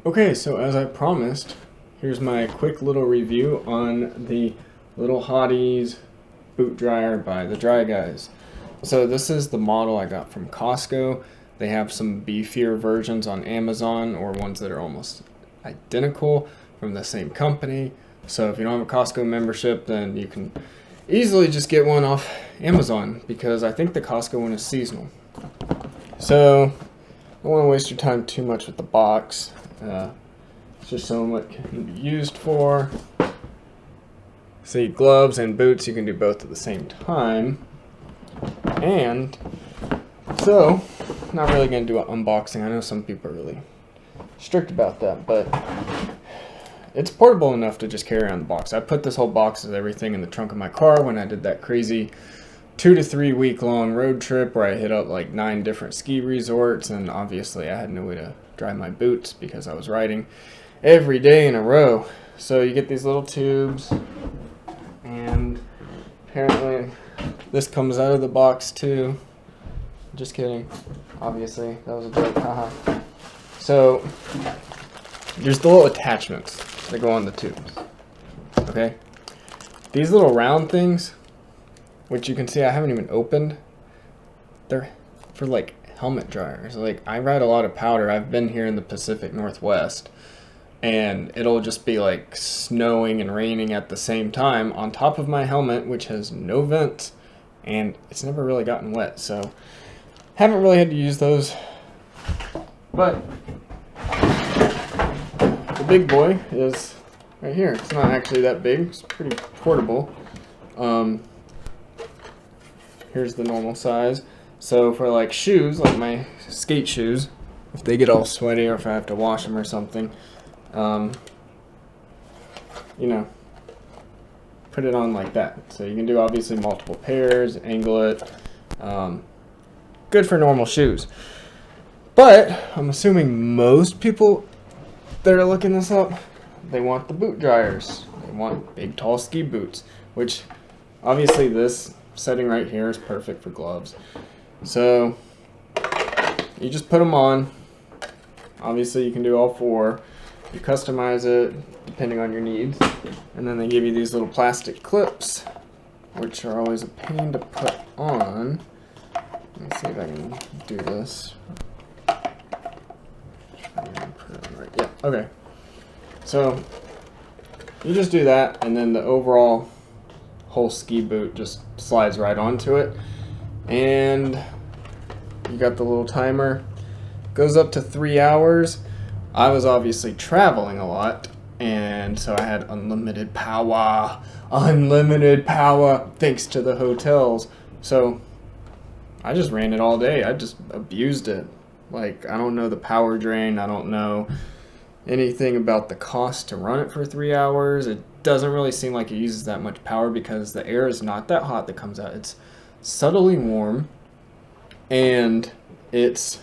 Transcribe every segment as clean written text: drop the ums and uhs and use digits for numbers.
Okay, so as I promised, here's my quick little review on the Little Hotties boot dryer by the DryGuys. So this is the model I got from Costco. They have some beefier versions on Amazon or ones that are almost identical from the same company. So if you don't have a Costco membership, then you can easily just get one off Amazon because I think the Costco one is seasonal. So I don't want to waste your time too much with the box. It's just showing what can be used for. See, gloves and boots, you can do both at the same time. And so, not really going to do an unboxing. I know some people are really strict about that, but it's portable enough to just carry around the box. I put this whole box of everything in the trunk of my car when I did that crazy 2 to 3 week long road trip where I hit up like 9 different ski resorts, and obviously I had no way to dry my boots because I was riding every day in a row. So you get these little tubes, and apparently this comes out of the box too. Just kidding. Obviously, that was a joke. Haha. So there's the little attachments that go on the tubes. Okay? These little round things, which you can see I haven't even opened, they're for like helmet dryers. Like, I ride a lot of powder. I've been here in the Pacific Northwest, and it'll just be like snowing and raining at the same time on top of my helmet, which has no vents, and it's never really gotten wet. So haven't really had to use those. But the big boy is right here. It's not actually that big. It's pretty portable. Here's the normal size. So for like shoes, like my skate shoes, if they get all sweaty or if I have to wash them or something, you know, put it on like that. So you can do obviously multiple pairs, angle it. Good for normal shoes. But I'm assuming most people that are looking this up, they want the boot dryers. They want big tall ski boots, which obviously this setting right here is perfect for gloves. So you just put them on. Obviously you can do all 4. You customize it depending on your needs. And then they give you these little plastic clips, which are always a pain to put on. Let me see if I can do this. Yeah, okay. So you just do that, and then the overall whole ski boot just slides right onto it. And you got the little timer. Goes up to 3 hours. I was obviously traveling a lot, and so I had unlimited power. Unlimited power thanks to the hotels. So I just ran it all day. I just abused it. Like, I don't know the power drain. I don't know anything about the cost to run it for 3 hours. It doesn't really seem like it uses that much power because the air is not that hot that comes out. It's subtly warm, and it's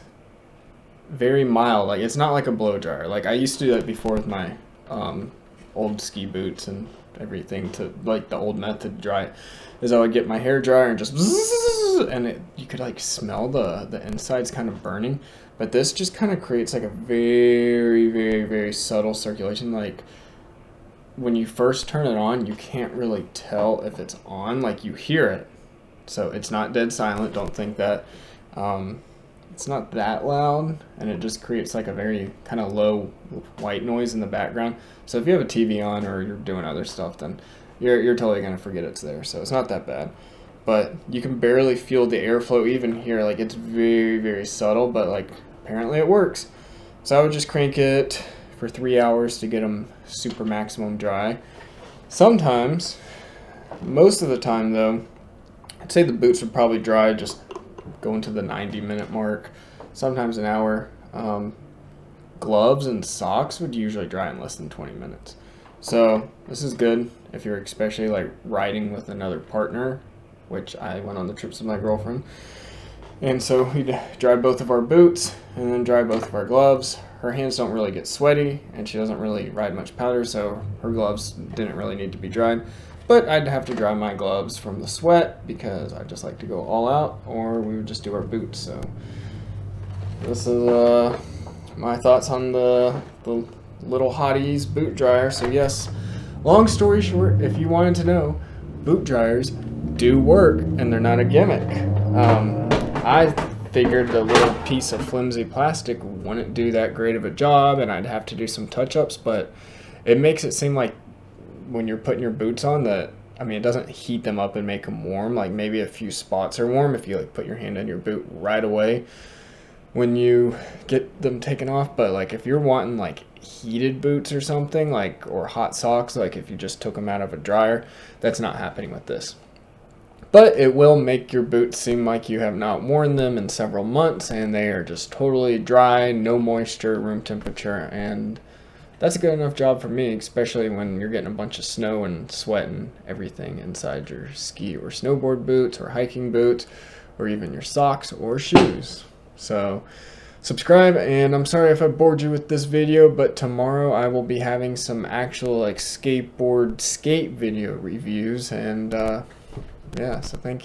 very mild. Like, it's not like a blow dryer. Like, I used to do that before with my old ski boots and everything, to like the old method to dry it, is I would get my hair dryer and just and you could like smell the insides kind of burning. But this just kind of creates like a very, very, very subtle circulation. Like, when you first turn it on, you can't really tell if it's on. Like, you hear it. So it's not dead silent. Don't think that. It's not that loud, and it just creates like a very kind of low white noise in the background. So if you have a TV on or you're doing other stuff, then you're totally going to forget it's there. So it's not that bad. But you can barely feel the airflow even here. Like, it's very, very subtle, but like apparently it works. So I would just crank it for 3 hours to get them super maximum dry. Sometimes, most of the time though, I'd say the boots would probably dry just going to the 90-minute mark, sometimes an hour. Gloves and socks would usually dry in less than 20 minutes. So this is good if you're especially like riding with another partner, which I went on the trips with my girlfriend. And so we dry both of our boots and then dry both of our gloves. Her hands don't really get sweaty, and she doesn't really ride much powder, so her gloves didn't really need to be dried. But I'd have to dry my gloves from the sweat because I just like to go all out, or we would just do our boots. So this is my thoughts on the little hotties boot dryer. So yes, long story short, if you wanted to know, boot dryers do work and they're not a gimmick. I figured a little piece of flimsy plastic wouldn't do that great of a job and I'd have to do some touch-ups, but it makes it seem like when you're putting your boots on that, I mean, it doesn't heat them up and make them warm. Like maybe a few spots are warm if you like put your hand in your boot right away when you get them taken off. But like if you're wanting like heated boots or something, like, or hot socks, like if you just took them out of a dryer, that's not happening with this. But it will make your boots seem like you have not worn them in several months and they are just totally dry, no moisture, room temperature, and that's a good enough job for me, especially when you're getting a bunch of snow and sweat and everything inside your ski or snowboard boots or hiking boots or even your socks or shoes. So subscribe, and I'm sorry if I bored you with this video, but tomorrow I will be having some actual like skateboard skate video reviews, and yeah, so thank you.